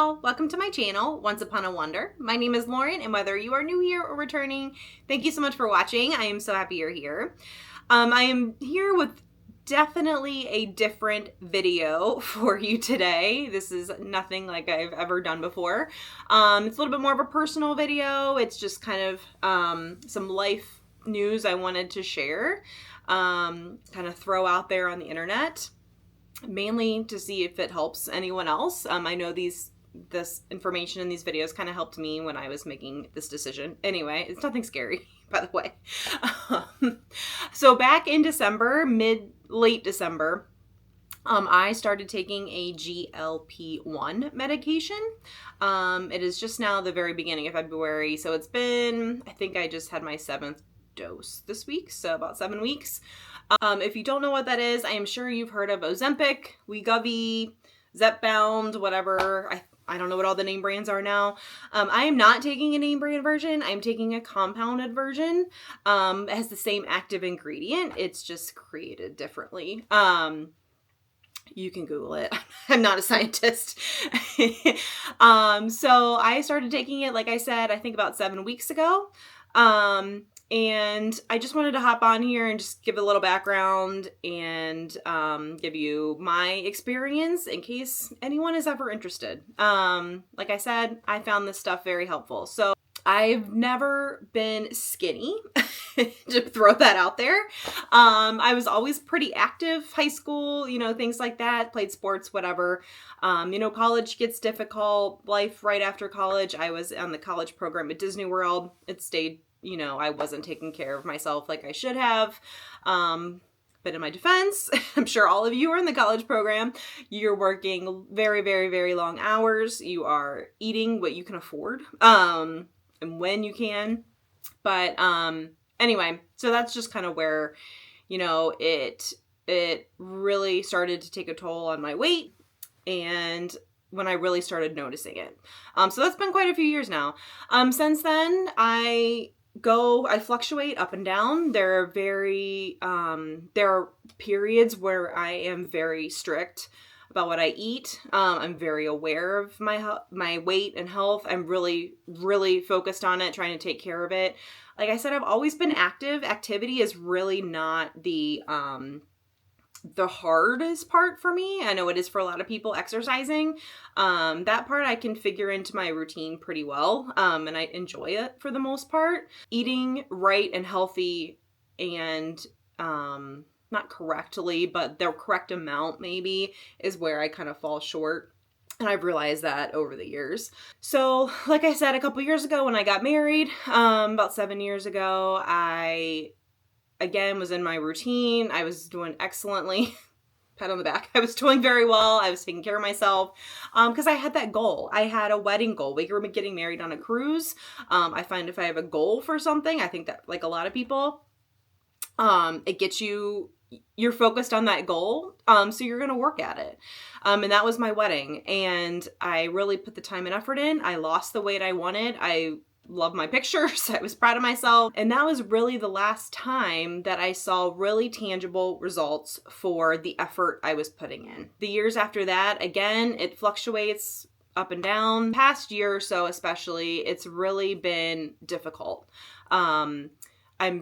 y'all, welcome to my channel, Once Upon a Wonder. My name is Lauren, and whether you are new here or returning, thank you so much for watching. I am so happy you're here. I am here with definitely a different video for you today. This is nothing like I've ever done before. It's a little bit more of a personal video. It's just kind of some life news I wanted to share, kind of throw out there on the internet. Mainly to see if it helps anyone else. I know this information in these videos kind of helped me when I was making this decision. Anyway, it's nothing scary, by the way. So back in December, late December, I started taking a GLP-1 medication. It is just now the very beginning of February, so it's been, I think I just had my 7th dose this week, so about 7 weeks. If you don't know what that is, I am sure you've heard of Ozempic, Wegovy, Zepbound, whatever. I don't know what all the name brands are now. I am not taking a name brand version. I'm taking a compounded version. It has the same active ingredient. It's just created differently. You can Google it. I'm not a scientist. So I started taking it, like I said, I think about 7 weeks ago. And I just wanted to hop on here and just give a little background and give you my experience in case anyone is ever interested. Like I said, I found this stuff very helpful. So I've never been skinny, to throw that out there. I was always pretty active, high school, things like that, played sports, whatever. College gets difficult, life right after college. I was on the college program at Disney World. It stayed, I wasn't taking care of myself like I should have. But in my defense, I'm sure all of you are in the college program. You're working very, very, very long hours. You are eating what you can afford, and when you can. But anyway, so that's just kind of where, it really started to take a toll on my weight, and when I really started noticing it. So that's been quite a few years now. Since then, I fluctuate up and down. There are periods where I am very strict about what I eat. I'm very aware of my weight and health. I'm really, really focused on it, trying to take care of it. Like I said, I've always been active. Activity is really not the hardest part for me. I know it is for a lot of people, exercising. That part I can figure into my routine pretty well. And I enjoy it for the most part. Eating right and healthy and, not correctly, but the correct amount maybe is where I kind of fall short. And I've realized that over the years. So like I said, a couple years ago when I got married, about 7 years ago, I again was in my routine. I was doing excellently. Pat on the back. I was doing very well. I was taking care of myself because I had that goal. I had a wedding goal. We were getting married on a cruise. I find if I have a goal for something, I think that like a lot of people, it gets you're focused on that goal. So you're going to work at it. And that was my wedding. And I really put the time and effort in. I lost the weight I wanted. I love my pictures. I was proud of myself. And that was really the last time that I saw really tangible results for the effort I was putting in. The years after that, again, it fluctuates up and down. Past year or so especially, it's really been difficult. I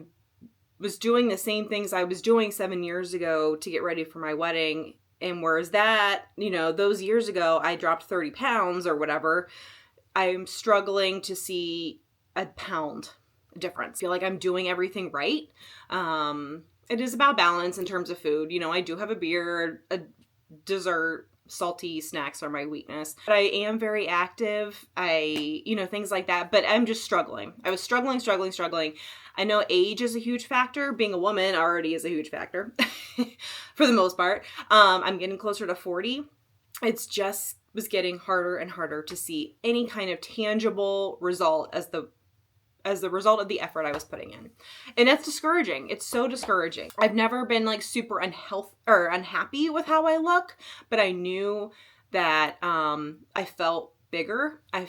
was doing the same things I was doing 7 years ago to get ready for my wedding. And whereas that, those years ago, I dropped 30 pounds or whatever, I'm struggling to see a pound difference. I feel like I'm doing everything right. It is about balance in terms of food. I do have a beer, a dessert, salty snacks are my weakness. But I am very active. Things like that. But I'm just struggling. I was struggling. I know age is a huge factor. Being a woman already is a huge factor for the most part. I'm getting closer to 40. It's just was getting harder and harder to see any kind of tangible result as the result of the effort I was putting in. And that's discouraging. It's so discouraging. I've never been like super unhappy with how I look, but I knew that I felt bigger. I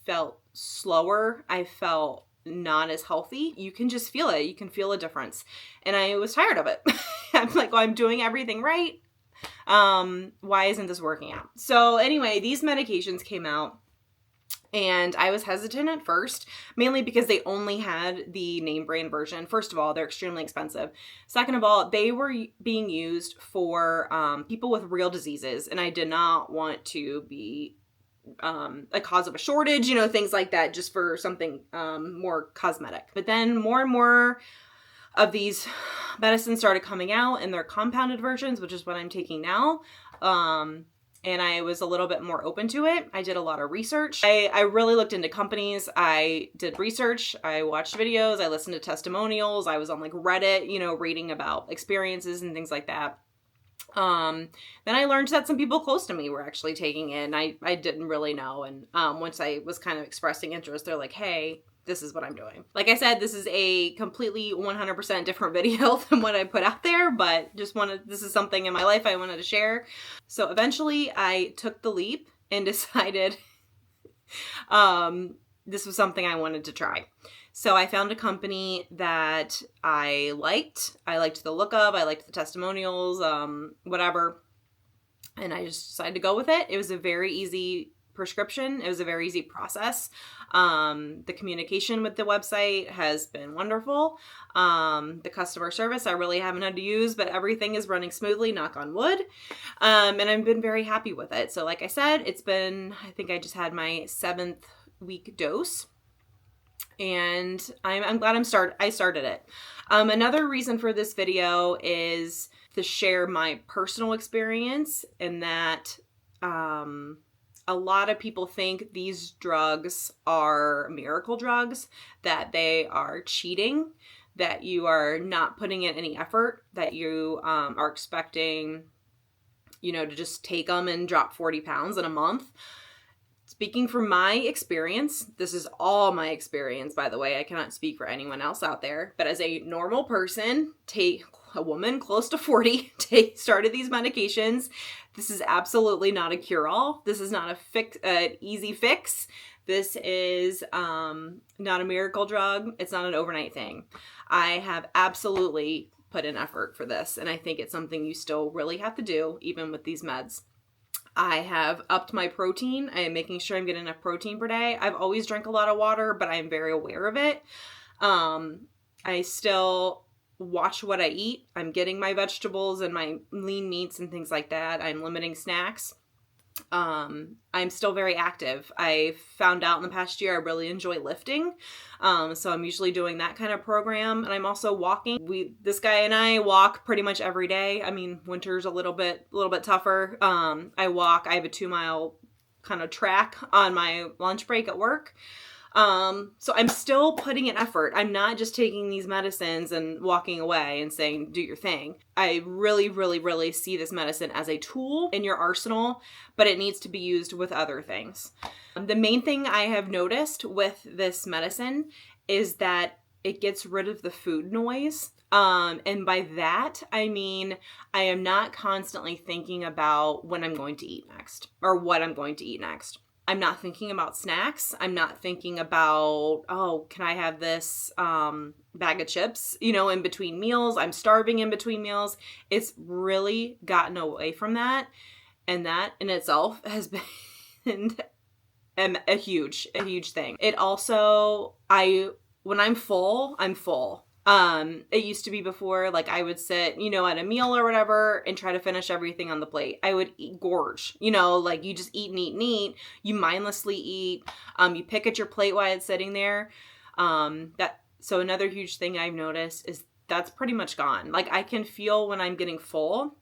felt slower. I felt not as healthy. You can just feel it. You can feel a difference. And I was tired of it. I'm like, well, I'm doing everything right. Why isn't this working out? So anyway, these medications came out. And I was hesitant at first, mainly because they only had the name brand version. First of all, they're extremely expensive. Second of all, they were being used for people with real diseases, and I did not want to be a cause of a shortage, things like that, just for something more cosmetic. But then more and more of these medicines started coming out in their compounded versions, which is what I'm taking now. And I was a little bit more open to it. I did a lot of research. I really looked into companies. I did research. I watched videos. I listened to testimonials. I was on like Reddit, reading about experiences and things like that. Then I learned that some people close to me were actually taking it, and I didn't really know. And once I was kind of expressing interest, they're like, hey, this is what I'm doing. Like I said, this is a completely 100% different video than what I put out there, but this is something in my life I wanted to share. So eventually I took the leap and decided this was something I wanted to try. So I found a company that I liked. I liked the look of, I liked the testimonials, whatever. And I just decided to go with it. It was a very easy prescription. It was a very easy process. The communication with the website has been wonderful. The customer service I really haven't had to use, but everything is running smoothly, knock on wood. And I've been very happy with it. So like I said, I think I just had my 7th week dose. And I'm glad I started it. Another reason for this video is to share my personal experience, in that a lot of people think these drugs are miracle drugs, that they are cheating, that you are not putting in any effort, that you are expecting, to just take them and drop 40 pounds in a month. Speaking from my experience, this is all my experience, by the way, I cannot speak for anyone else out there, but as a normal person, a woman close to 40, started these medications. This is absolutely not a cure-all. This is not an easy fix. This is not a miracle drug. It's not an overnight thing. I have absolutely put in effort for this, and I think it's something you still really have to do, even with these meds. I have upped my protein. I am making sure I'm getting enough protein per day. I've always drank a lot of water, but I'm very aware of it. I still watch what I eat. I'm getting my vegetables and my lean meats and things like that. I'm limiting snacks. I'm still very active. I found out in the past year I really enjoy lifting. So I'm usually doing that kind of program, and I'm also walking. This guy and I walk pretty much every day. I mean, winter's a little bit tougher. I walk. I have a 2-mile kind of track on my lunch break at work. So I'm still putting in effort. I'm not just taking these medicines and walking away and saying, do your thing. I really, really, really see this medicine as a tool in your arsenal, but it needs to be used with other things. The main thing I have noticed with this medicine is that it gets rid of the food noise. And by that, I mean, I am not constantly thinking about when I'm going to eat next or what I'm going to eat next. I'm not thinking about snacks. I'm not thinking about, can I have this bag of chips, in between meals? I'm starving in between meals. It's really gotten away from that. And that in itself has been a huge thing. It also, when I'm full, I'm full. It used to be before, like I would sit, at a meal or whatever and try to finish everything on the plate. I would gorge, like you just eat and eat and eat. You mindlessly eat. You pick at your plate while it's sitting there. So another huge thing I've noticed is that's pretty much gone. Like I can feel when I'm getting full,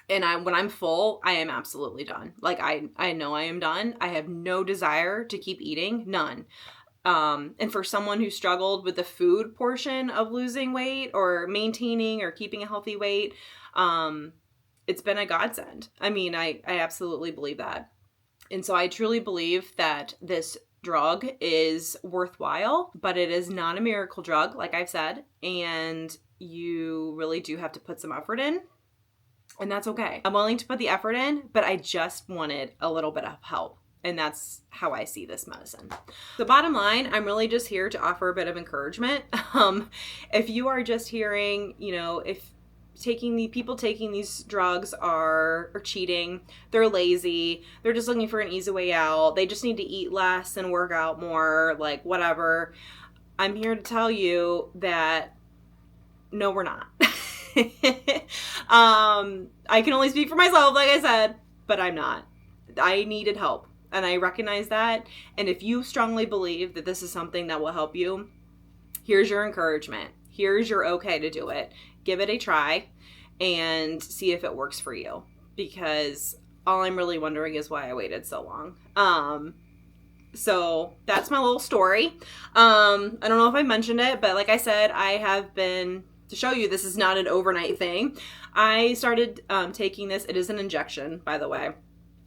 and when I'm full, I am absolutely done. Like I know I am done. I have no desire to keep eating, none. And for someone who struggled with the food portion of losing weight or maintaining or keeping a healthy weight, it's been a godsend. I mean, I absolutely believe that. And so I truly believe that this drug is worthwhile, but it is not a miracle drug, like I've said, and you really do have to put some effort in. And that's okay. I'm willing to put the effort in, but I just wanted a little bit of help. And that's how I see this medicine. The bottom line, I'm really just here to offer a bit of encouragement. If you are just hearing, if people taking these drugs are cheating. They're lazy. They're just looking for an easy way out. They just need to eat less and work out more, like whatever. I'm here to tell you that no, we're not. I can only speak for myself, like I said, but I'm not. I needed help, and I recognize that. And if you strongly believe that this is something that will help you, here's your encouragement. Here's your okay to do it. Give it a try and see if it works for you, because all I'm really wondering is why I waited so long. So that's my little story. I don't know if I mentioned it, but like I said, I have been, to show you this is not an overnight thing, I started taking this. It is an injection, by the way.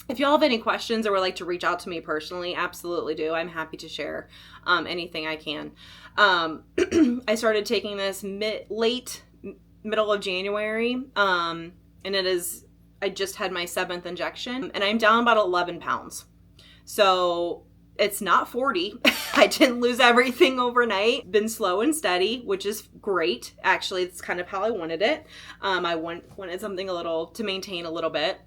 If y'all have any questions or would like to reach out to me personally, absolutely do. I'm happy to share anything I can. I started taking this middle of January, and I just had my 7th injection, and I'm down about 11 pounds. So it's not 40. I didn't lose everything overnight. Been slow and steady, which is great. Actually, it's kind of how I wanted it. I wanted something to maintain a little bit.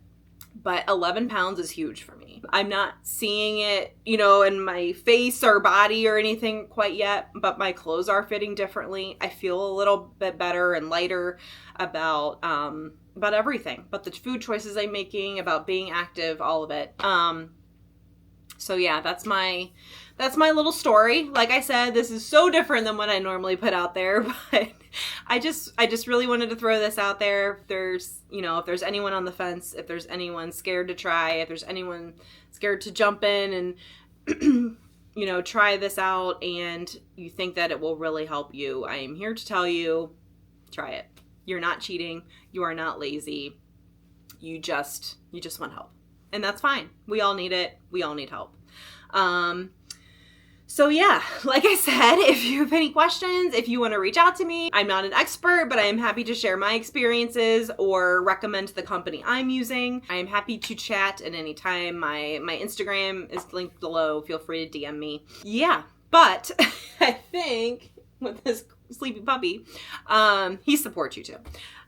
But 11 pounds is huge for me. I'm not seeing it, in my face or body or anything quite yet, but my clothes are fitting differently. I feel a little bit better and lighter about everything, about the food choices I'm making, about being active, all of it. So yeah, that's my little story. Like I said, this is so different than what I normally put out there, but I just really wanted to throw this out there. If there's anyone on the fence, if there's anyone scared to try, if there's anyone scared to jump in and, try this out and you think that it will really help you, I am here to tell you, try it. You're not cheating. You are not lazy. You just want help. And that's fine. We all need it. We all need help. So yeah, like I said, if you have any questions, if you want to reach out to me, I'm not an expert, but I am happy to share my experiences or recommend the company I'm using. I am happy to chat at any time. My Instagram is linked below. Feel free to DM me. Yeah, but I think with this sleepy puppy, he supports you too.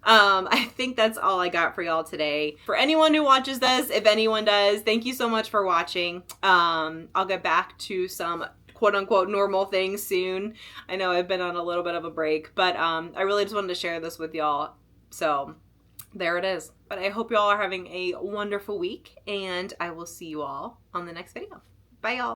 I think that's all I got for y'all today. For anyone who watches this, if anyone does, thank you so much for watching. I'll get back to some quote-unquote normal things soon. I know I've been on a little bit of a break, but I really just wanted to share this with y'all. So there it is. But I hope y'all are having a wonderful week, and I will see you all on the next video. Bye, y'all.